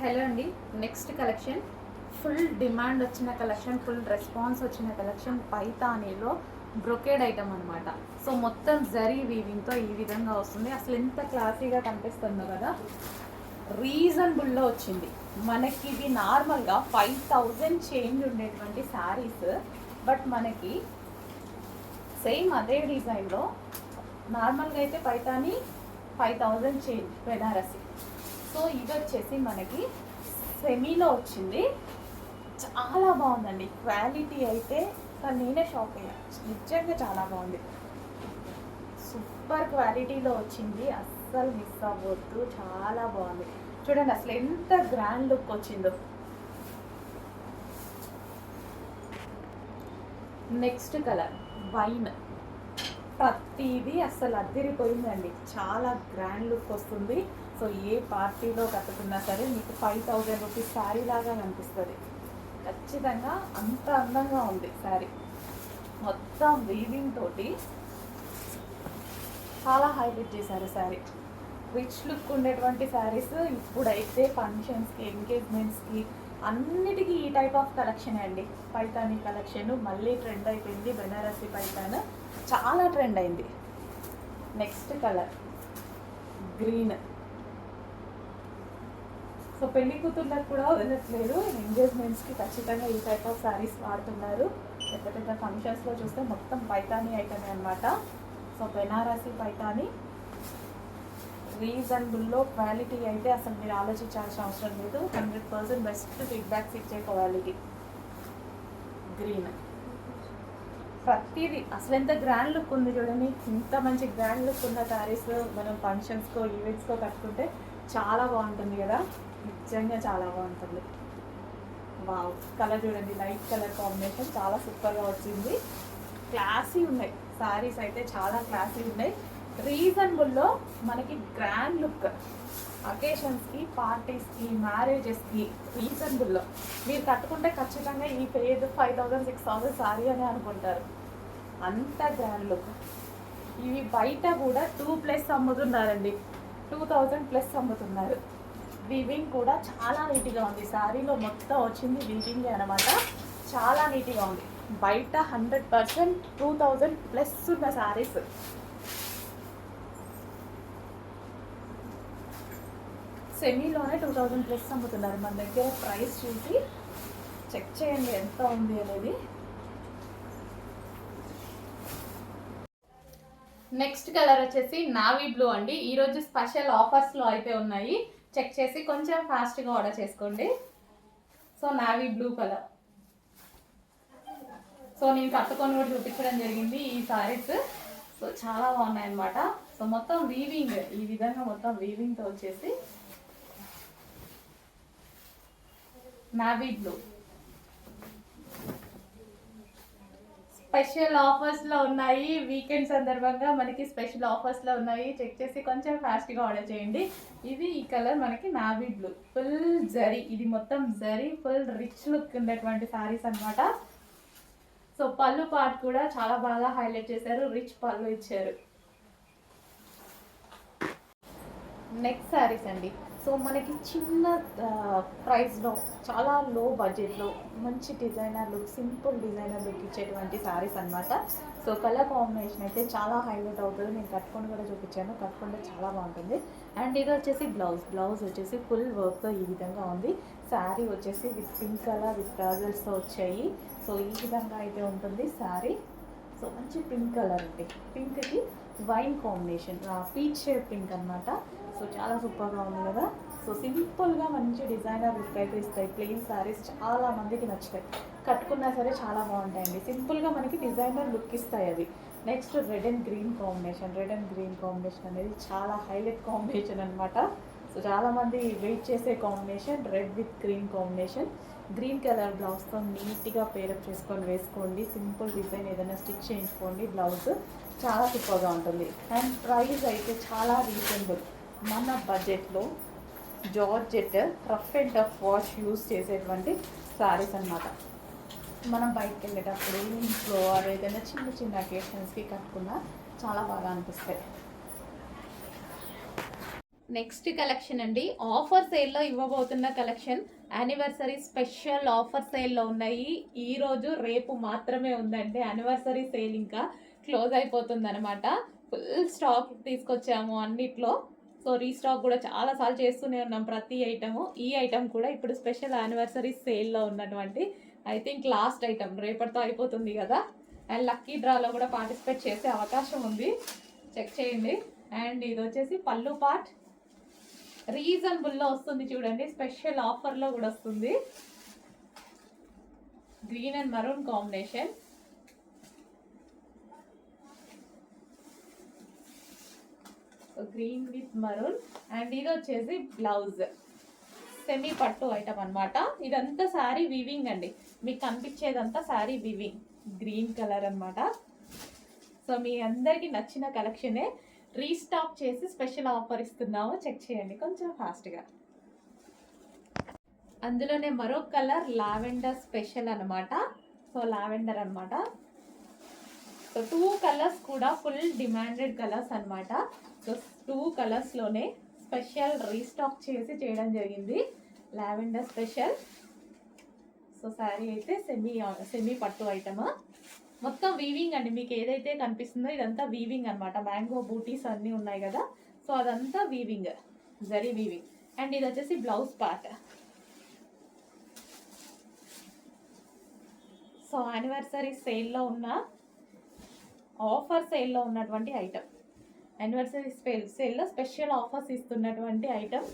Hello అండి. Next collection full demand వచ్చిన collection, full response వచ్చిన కలెక్షన్ పైతానీలో బ్రొకేడ్ ఐటమ్ అనమాట. సో మొత్తం జరీ వీవింగ్తో ఈ విధంగా వస్తుంది. అసలు ఎంత క్లాసీగా కనిపిస్తుందో కదా. రీజనబుల్లో వచ్చింది మనకి. ఇది నార్మల్గా 5000 చేంజ్ ఉండేటువంటి శారీస్, బట్ మనకి సేమ్ అదే డిజైన్లో నార్మల్గా అయితే పైతాని 5000 చేంజ్ బెనారసి. సో ఇది వచ్చేసి మనకి సెమీలో వచ్చింది. చాలా బాగుందండి క్వాలిటీ అయితే. నేనే షాక్ అయ్యా, నిజంగా చాలా బాగుంది. సూపర్ క్వాలిటీలో వచ్చింది, అస్సలు మిస్ అవ్వద్దు. చాలా బాగుంది చూడండి, అసలు ఎంత గ్రాండ్ లుక్ వచ్చిందో. Next colour wine. ప్రతిదీ అస్సలు అద్దరిపోయిందండి, చాలా గ్రాండ్ లుక్ వస్తుంది. సో ఏ పార్టీలో కట్టుకున్నా సరే మీకు 5000 రూపీస్ శారీ లాగా కనిపిస్తుంది ఖచ్చితంగా. అంత అందంగా ఉంది శారీ, మొత్తం వీవింగ్ తోటి చాలా హైలైట్ చేశారు శారీ. రిచ్ లుక్ ఉండేటువంటి శారీస్ ఇప్పుడైతే ఫంక్షన్స్కి, ఎంగేజ్మెంట్స్కి అన్నిటికీ ఈ టైప్ ఆఫ్ కలెక్షన్ అండి. పైతానీ కలెక్షన్ మళ్ళీ ట్రెండ్ అయిపోయింది. బెనారసి పైతాన్ చాలా ట్రెండ్ అయింది. Next colour green. సో పెళ్లి కూతుర్లకు కూడా వదలట్లేదు, ఎంగేజ్మెంట్స్కి ఖచ్చితంగా ఈ టైప్ ఆఫ్ శారీస్ వాడుతున్నారు. పెద్ద పెద్ద ఫంక్షన్స్లో చూస్తే మొత్తం పైతానీ ఐటమే అనమాట. సో బెనారసి పైతానీ రీజనబుల్లో క్వాలిటీ అయితే అసలు మీరు ఆలోచించాల్సిన అవసరం లేదు. 100% బెస్ట్ ఫీడ్బ్యాక్స్ ఇచ్చే క్వాలిటీ. గ్రీన్ ప్రతిదీ అసలు ఎంత గ్రాండ్ లుక్ ఉంది చూడండి. ఇంత మంచి గ్రాండ్ లుక్ ఉన్న శారీస్ మనం ఫంక్షన్స్కో, ఈవెంట్స్కో కట్టుకుంటే చాలా బాగుంటుంది కదా. నిజంగా చాలా బాగుంటుంది. వావ్, కలర్ చూడండి, లైట్ కలర్ కాంబినేషన్ చాలా సూపర్గా వచ్చింది. క్లాసీ ఉన్నాయి శారీస్ అయితే, చాలా క్లాసీ ఉన్నాయి. రీజనబుల్లో మనకి గ్రాండ్ లుక్ అకేషన్స్కి, పార్టీస్కి, మ్యారేజెస్కి రీజనబుల్లో మీరు కట్టుకుంటే ఖచ్చితంగా ఈ పేరు 5000, 6000 శారీ అని అనుకుంటారు. అంత గ్రాండ్ లుక్. ఇవి బయట కూడా 2+ అమ్ముతున్నారండి, 2000+ అమ్ముతున్నారు. వీవింగ్ కూడా చాలా నీట్గా ఉంది. శారీలో మొత్తం వచ్చింది వీవింగ్ అనమాట, చాలా నీట్గా ఉంది. బయట 100% 2000+ ఉన్న శారీస్. సెమీలోనే 2000+ అమ్ముతున్నారు. మన దగ్గర ప్రైస్ చూసి చెక్ చేయండి ఎంత ఉంది అనేది. నెక్స్ట్ కలర్ వచ్చేసి నావీ బ్లూ అండి. ఈరోజు స్పెషల్ ఆఫర్స్లో అయితే ఉన్నాయి, చెక్ చేసి కొంచెం ఫాస్ట్గా ఆర్డర్ చేసుకోండి. So navy blue colour. So నేను కట్టుకొని కూడా చూపించడం జరిగింది ఈ సారీస్. సో చాలా బాగున్నాయి అన్నమాట. సో మొత్తం వీవింగ్ ఈ విధంగా మొత్తం వీవింగ్తో వచ్చేసి నావీ బ్లూ. స్పెషల్ ఆఫర్స్లో ఉన్నాయి, వీకెండ్ సందర్భంగా మనకి స్పెషల్ ఆఫర్స్లో ఉన్నాయి. చెక్ చేసి కొంచెం ఫాస్ట్గా ఆర్డర్ చేయండి. ఇది ఈ కలర్ మనకి నావీ బ్లూ, ఫుల్ జరీ. ఇది మొత్తం జరీ, ఫుల్ రిచ్ లుక్ ఉండేటువంటి శారీస్ అనమాట. సో పళ్ళు పార్ట్ కూడా చాలా బాగా హైలైట్ చేశారు, రిచ్ పళ్ళు ఇచ్చారు. నెక్స్ట్ శారీస్ అండి. సో మనకి చిన్న ప్రైస్లో, చాలా లో బడ్జెట్లో మంచి designer look, simple designer look ఇచ్చేటువంటి శారీస్ అనమాట. సో కలర్ కాంబినేషన్ అయితే చాలా హైలైట్ అవుతుంది. నేను కట్టుకొని కూడా చూపించాను, కట్టుకుంటే చాలా బాగుంటుంది. అండ్ ఇది వచ్చేసి బ్లౌజ్ వచ్చేసి ఫుల్ వర్క్తో ఈ విధంగా ఉంది. శారీ వచ్చేసి విత్ పింక్ కలర్ విత్ ట్రాజల్స్తో వచ్చాయి. సో ఈ విధంగా అయితే ఉంటుంది శారీ. సో మంచి పింక్ కలర్ అండి, పింక్కి wine combination, peach shade pink అనమాట. సో చాలా సూపర్గా ఉంది కదా. సో సింపుల్గా మంచి డిజైనర్ లుక్ అయితే ఇస్తాయి. ప్లెయిన్ శారీస్ చాలా మందికి నచ్చుతాయి, కట్టుకున్నా సరే చాలా బాగుంటాయండి. సింపుల్గా మనకి డిజైనర్ లుక్ ఇస్తాయి అవి. Next red and green combination అనేది చాలా హైలైట్ కాంబినేషన్ అనమాట. సో చాలామంది వెయిట్ చేసే combination red with green combination. Green colour బ్లౌజ్తో నీట్గా పేరప్ చేసుకొని వేసుకోండి. సింపుల్ డిజైన్ ఏదైనా స్టిచ్ చేయించుకోండి. బ్లౌజ్ చాలా సూపర్గా ఉంటుంది. అండ్ ప్రైస్ అయితే చాలా రీజనబుల్, మన బడ్జెట్లో georgette rough and tough wash use చేసేటువంటి శారీస్ అనమాట. మనం బయటకు వెళ్ళేటప్పుడు, ఇంట్లో ఏదైనా చిన్న చిన్న అకేషన్స్కి కట్టుకున్నా చాలా బాగా అనిపిస్తాయి. నెక్స్ట్ కలెక్షన్ అండి, ఆఫర్ సేల్లో ఇవ్వబోతున్న కలెక్షన్. యానివర్సరీ స్పెషల్ ఆఫర్ సేల్లో ఉన్నాయి. ఈ రోజు రేపు మాత్రమే ఉందండి యానివర్సరీ సేల్, ఇంకా క్లోజ్ అయిపోతుంది అనమాట. ఫుల్ స్టాక్ తీసుకొచ్చాము అన్నిట్లో. సో రీస్టాక్ కూడా చాలాసార్లు చేస్తూనే ఉన్నాం ప్రతి ఐటము. ఈ ఐటమ్ కూడా ఇప్పుడు స్పెషల్ యానివర్సరీ సేల్లో ఉన్నటువంటి ఐ థింక్ లాస్ట్ ఐటమ్, రేపటితో అయిపోతుంది కదా. అండ్ లక్కీ డ్రాలో కూడా పార్టిసిపేట్ చేసే అవకాశం ఉంది, చెక్ చేయండి. అండ్ ఇది వచ్చేసి పళ్ళు పార్ట్, రీజనబుల్లో వస్తుంది చూడండి, స్పెషల్ ఆఫర్లో కూడా వస్తుంది. Green and maroon combination. Green with maroon. And ఇది వచ్చేసి బ్లౌజ్, సెమీ పట్టు ఐటమ్ అనమాట. ఇదంతా శారీ వీవింగ్ అండి, మీకు కనిపించేదంతా శారీ వీవింగ్, గ్రీన్ కలర్ అనమాట. సో మీ అందరికి నచ్చిన కలెక్షనే రీస్టాక్ చేసి స్పెషల్ ఆఫర్ ఇస్తున్నాము, చెక్ చేయండి కొంచెం ఫాస్ట్గా. అందులోనే మరో కలర్ లావెండర్ స్పెషల్ అనమాట. సో లావెండర్ అనమాట. సో 2 కలర్స్ కూడా ఫుల్ డిమాండెడ్ కలర్స్ అనమాట. సో 2 కలర్స్లోనే స్పెషల్ రీస్టాక్ చేసి చేయడం జరిగింది, లావెండర్ స్పెషల్. సో శారీ అయితే సెమీ పట్టు ఐటమ్, మొత్తం వీవింగ్ అండి. మీకు ఏదైతే కనిపిస్తుందో ఇదంతా వీవింగ్ అనమాట. మ్యాంగో బూటీస్ అన్నీ ఉన్నాయి కదా, సో అదంతా వీవింగ్, జరీ వీవింగ్. అండ్ ఇది వచ్చేసి బ్లౌజ్ పార్ట్. సో యానివర్సరీ సేల్లో ఉన్న, ఆఫర్ సేల్లో ఉన్నటువంటి ఐటమ్, యానివర్సరీ సేల్లో స్పెషల్ ఆఫర్స్ ఇస్తున్నటువంటి ఐటమ్.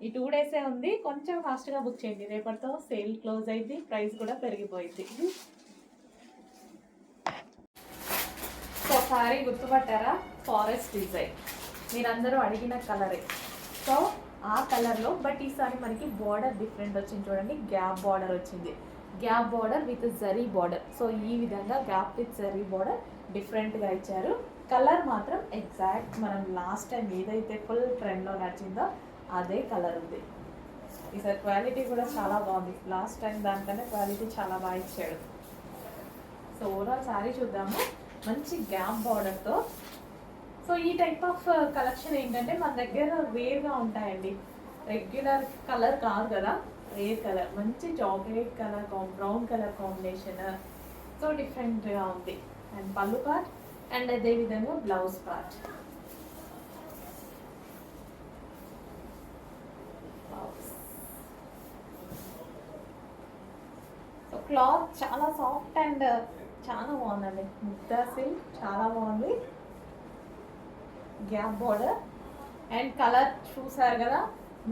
ఈ 2 డేసే ఉంది, కొంచెం ఫాస్ట్గా బుక్ చేయండి, రేపటితో సేల్ క్లోజ్ అయింది, ప్రైస్ కూడా పెరిగిపోయింది. సో సారీ గుర్తుపట్టారా, ఫారెస్ట్ డిజైన్, మీరందరూ అడిగిన కలరే. సో ఆ కలర్లో, బట్ ఈసారి మనకి బార్డర్ డిఫరెంట్ వచ్చింది చూడండి, గ్యాప్ బార్డర్ వచ్చింది, gap border with zari border. So ఈ విధంగా గ్యాప్ విత్ జరీ బార్డర్ డిఫరెంట్గా ఇచ్చారు. కలర్ మాత్రం ఎగ్జాక్ట్ మనం లాస్ట్ టైం ఏదైతే ఫుల్ ట్రెండ్లో నచ్చిందో అదే కలర్ ఉంది. ఈసారి క్వాలిటీ కూడా చాలా బాగుంది, లాస్ట్ టైం దానికన్నా క్వాలిటీ చాలా బాగా ఇచ్చాడు. సో ఓవరాల్ శారీ చూద్దాము, మంచి గ్యాప్ బార్డర్తో. సో ఈ టైప్ ఆఫ్ కలెక్షన్ ఏంటంటే మన దగ్గర రేర్గా ఉంటాయండి, రెగ్యులర్ కలర్ కాదు కదా, రేర్ కలర్, మంచి chocolate colour, brown colour combination. So డిఫరెంట్గా ఉంది. అండ్ పళ్ళు పార్ట్, అండ్ అదేవిధంగా బ్లౌజ్ పార్ట్. సో క్లాత్ చాలా సాఫ్ట్ అండ్ చాలా బాగుందండి, ముద్దా సిల్క్ చాలా బాగుంది. గ్యాప్ బార్డర్ అండ్ కలర్ చూసారు కదా,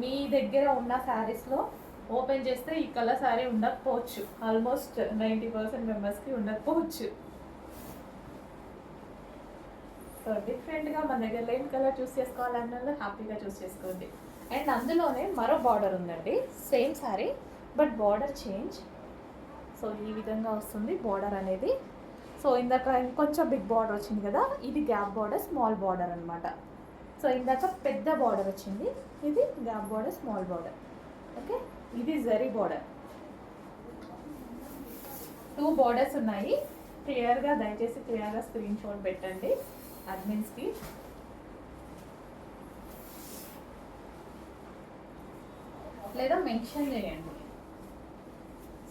మీ దగ్గర ఉన్న శారీస్లో ఓపెన్ చేస్తే ఈ కలర్ శారీ ఉండకపోవచ్చు, ఆల్మోస్ట్ 90% మెంబర్స్కి ఉండకపోవచ్చు. సో డిఫరెంట్గా మన దగ్గర లేని కలర్ చూస్ చేసుకోవాలన్న హ్యాపీగా చూస్ చేసుకోండి. అండ్ అందులోనే మరో బార్డర్ ఉందండి, same sari but border change. So ఈ విధంగా వస్తుంది బార్డర్ అనేది. సో ఇందాక ఇంకొంచెం బిగ్ బార్డర్ వచ్చింది కదా, ఇది గ్యాప్ బార్డర్, స్మాల్ బార్డర్ అనమాట. సో ఇందాక పెద్ద బార్డర్ వచ్చింది, ఇది gap border, small border. Okay, ఇది జరీ బార్డర్. 2 బార్డర్స్ ఉన్నాయి. క్లియర్గా దయచేసి క్లియర్గా స్క్రీన్ షాట్ పెట్టండి అడ్మిన్స్కి. లేదా మెన్షన్ చేయండి,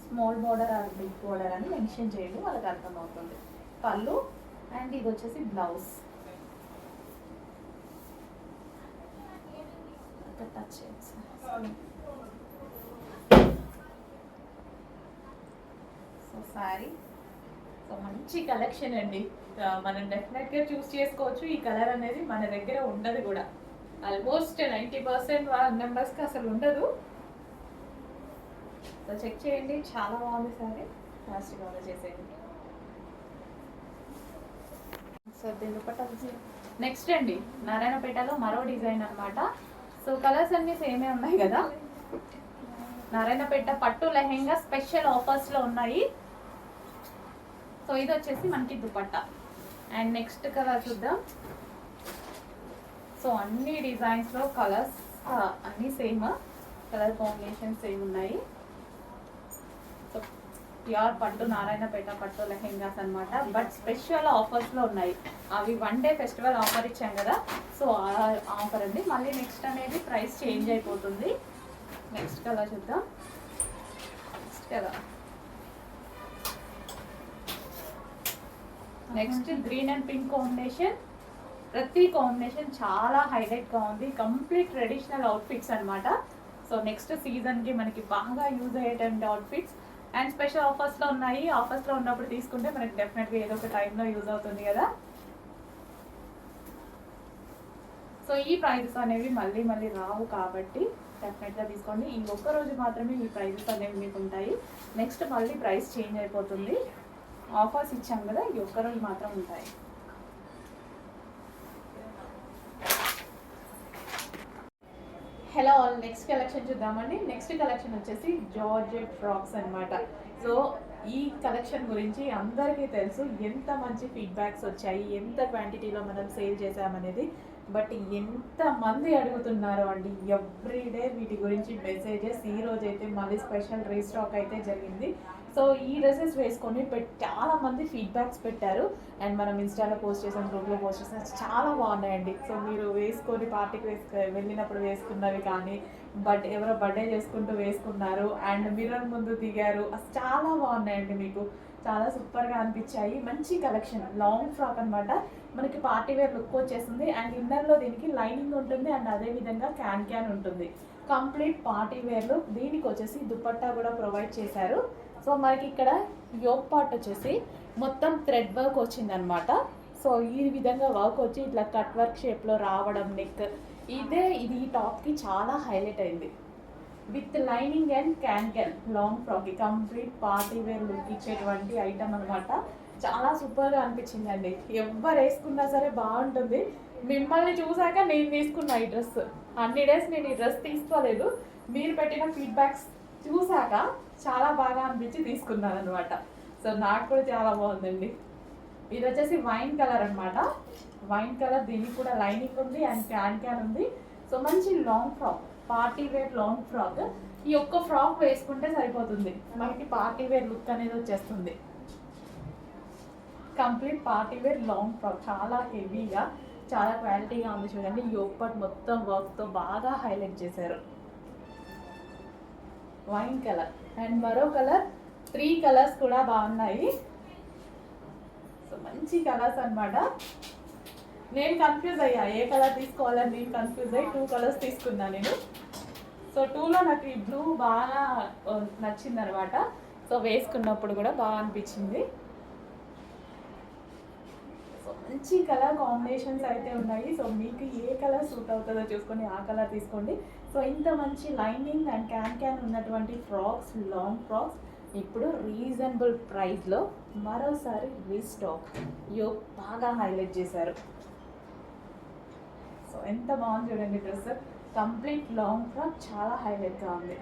small border or big border అని మెన్షన్ చేయండి, వాళ్ళకి అర్థమవుతుంది. పళ్ళు అండ్ ఇది వచ్చేసి blouse. Touch so sari, so మంచి కలెక్షన్ అండి. మనం డెఫినెట్గా చూస్ చేసుకోవచ్చు. ఈ కలర్ అనేది మన దగ్గర ఉండదు కూడా, ఆల్మోస్ట్ 90% మెంబర్స్కి అసలు ఉండదు. సో చెక్ చేయండి, చాలా బాగుంది సారీ, ఫాస్ట్గా ఆర్డర్ చేసేయండి. సో దీని దుపట్టా నెక్స్ట్ అండి, నారాయణపేటలో మరో డిజైన్ అనమాట. సో కలర్స్ అన్నీ సేమే ఉన్నాయి కదా. నారాయణపేట పట్టు లెహెంగా స్పెషల్ ఆఫర్స్లో ఉన్నాయి. సో ఇది వచ్చేసి మనకి దుపట్టా. అండ్ నెక్స్ట్ కలర్ చూద్దాం. సో అన్ని డిజైన్స్లో కలర్స్ అన్నీ సేమ్, కలర్ కాంబినేషన్ సేమ్ ఉన్నాయి. సో ప్యూర్ పట్టు నారాయణపేట పట్టు లెహెంగాస్ అనమాట. బట్ స్పెషల్ ఆఫర్స్లో ఉన్నాయి. అవి 1 డే ఫెస్టివల్ ఆఫర్ ఇచ్చాం కదా, సో ఆ ఆఫర్ అండి. మళ్ళీ నెక్స్ట్ అనేది ప్రైస్ చేంజ్ అయిపోతుంది. నెక్స్ట్ కలర్ చూద్దాం. Next colour, next green and pink combination. ప్రతి కాంబినేషన్ చాలా హైలైట్గా ఉంది. కంప్లీట్ ట్రెడిషనల్ అవుట్ఫిట్స్ అనమాట. సో నెక్స్ట్ సీజన్కి మనకి బాగా యూజ్ అయ్యేటువంటి అవుట్ఫిట్స్ అండ్ స్పెషల్ ఆఫర్స్లో ఉన్నాయి. ఆఫర్స్లో ఉన్నప్పుడు తీసుకుంటే మనకి డెఫినెట్గా ఏదో ఒక టైంలో యూజ్ అవుతుంది కదా. సో ఈ ప్రైజెస్ అనేవి మళ్ళీ మళ్ళీ రావు కాబట్టి డెఫినెట్గా తీసుకోండి. ఇంకొక రోజు మాత్రమే ఈ ప్రైజెస్ అనేవి మీకు ఉంటాయి. నెక్స్ట్ మళ్ళీ ప్రైస్ చేంజ్ అయిపోతుంది. ఆఫర్స్ ఇచ్చాం కదా, ఈ ఒక్కరోజు మాత్రం ఉంటాయి. హలో ఆల్, నెక్స్ట్ కలెక్షన్ చూద్దామండి. నెక్స్ట్ కలెక్షన్ వచ్చేసి జార్జెట్ ఫ్రాక్స్ అనమాట. సో ఈ కలెక్షన్ గురించి అందరికీ తెలుసు, ఎంత మంచి ఫీడ్బ్యాక్స్ వచ్చాయి, ఎంత క్వాంటిటీలో మనం సేల్ చేసామనేది. బట్ ఎంతమంది అడుగుతున్నారు అండి ఎవ్రీడే వీటి గురించి మెసేజెస్. ఈ రోజు అయితే మళ్ళీ స్పెషల్ రీస్టాక్ అయితే జరిగింది. సో ఈ డ్రెస్సెస్ వేసుకొని చాలా మంది ఫీడ్బ్యాక్స్ పెట్టారు. అండ్ మనం ఇన్స్టాలో పోస్ట్ చేసాం, గ్రూప్లో పోస్ట్ చేసాం, చాలా బాగున్నాయండి. సో మీరు వేసుకొని పార్టీకి వెళ్ళినప్పుడు వేసుకున్నవి కానీ, బట్ ఎవరో బర్త్డే చేసుకుంటూ వేసుకున్నారు అండ్ మిర్రర్ ముందు దిగారు, అసలు చాలా బాగున్నాయండి. మీకు చాలా సూపర్గా అనిపించాయి. మంచి కలెక్షన్, లాంగ్ ఫ్రాక్ అనమాట. మనకి పార్టీ వేర్ లుక్ వచ్చేస్తుంది అండ్ ఇన్నర్లో దీనికి లైనింగ్ ఉంటుంది అండ్ అదేవిధంగా క్యాన్ ఉంటుంది. కంప్లీట్ పార్టీ వేర్లు. దీనికి వచ్చేసి దుపట్టా కూడా ప్రొవైడ్ చేశారు. సో మనకి ఇక్కడ యోక్ పార్ట్ వచ్చేసి మొత్తం థ్రెడ్ వర్క్ వచ్చిందనమాట. సో ఈ విధంగా వర్క్ వచ్చి ఇట్లా కట్ వర్క్ షేప్లో రావడం, నెక్ ఇది ఈ టాప్కి చాలా హైలైట్ అయింది. With lining and can long frock, complete party wear look ఇచ్చేటువంటి ఐటమ్ అనమాట. చాలా సూపర్గా అనిపించిందండి. ఎవరు వేసుకున్నా సరే బాగుంటుంది. మిమ్మల్ని చూసాక నేను తీసుకున్నా ఈ డ్రెస్. అన్ని డేస్ నేను ఈ డ్రెస్ తీసుకోలేదు, మీరు పెట్టిన ఫీడ్బ్యాక్స్ చూసాక చాలా బాగా అనిపించి తీసుకున్నాను అనమాట. సో నాకు కూడా చాలా బాగుందండి. ఇది వచ్చేసి వైన్ కలర్ అనమాట. వైన్ కలర్, దీనికి కూడా లైనింగ్ ఉంది అండ్ క్యాన్ ఉంది. సో మంచి long frock, party wear long frock. ఈ ఒక్క ఫ్రాక్ వేసుకుంటే సరిపోతుంది, మనకి పార్టీ వేర్ లుక్ అనేది వచ్చేస్తుంది. Complete party wear long frock, చాలా హెవీగా, చాలా క్వాలిటీగా ఉంది. చూడండి, యోక్ పార్ట్ మొత్తం వర్క్తో బాగా హైలైట్ చేశారు. వైన్ కలర్ అండ్ మరో కలర్, 3 కలర్స్ కూడా బాగున్నాయి. సో మంచి కలర్స్ అనమాట. నేను కన్ఫ్యూజ్ అయ్యా ఏ కలర్ తీసుకోవాలని. నేను కన్ఫ్యూజ్ అయ్యి 2 కలర్స్ తీసుకున్నా నేను. సో 2లో నాకు ఈ బ్లూ బాగా నచ్చింది అనమాట. సో వేసుకున్నప్పుడు కూడా బాగా అనిపించింది. సో మంచి కలర్ కాంబినేషన్స్ అయితే ఉన్నాయి. సో మీకు ఏ కలర్ సూట్ అవుతుందో చూసుకొని ఆ కలర్ తీసుకోండి. సో ఇంత మంచి లైనింగ్ అండ్ క్యాన్ ఉన్నటువంటి ఫ్రాక్స్, లాంగ్ ఫ్రాక్స్ ఇప్పుడు రీజనబుల్ ప్రైస్లో మరోసారి రీస్టాక్. యోక్ బాగా హైలైట్ చేశారు. సో ఎంత బాగుంది చూడండి డ్రెస్. కంప్లీట్ లాంగ్ ఫ్రాక్ చాలా హైలైట్గా ఉంది.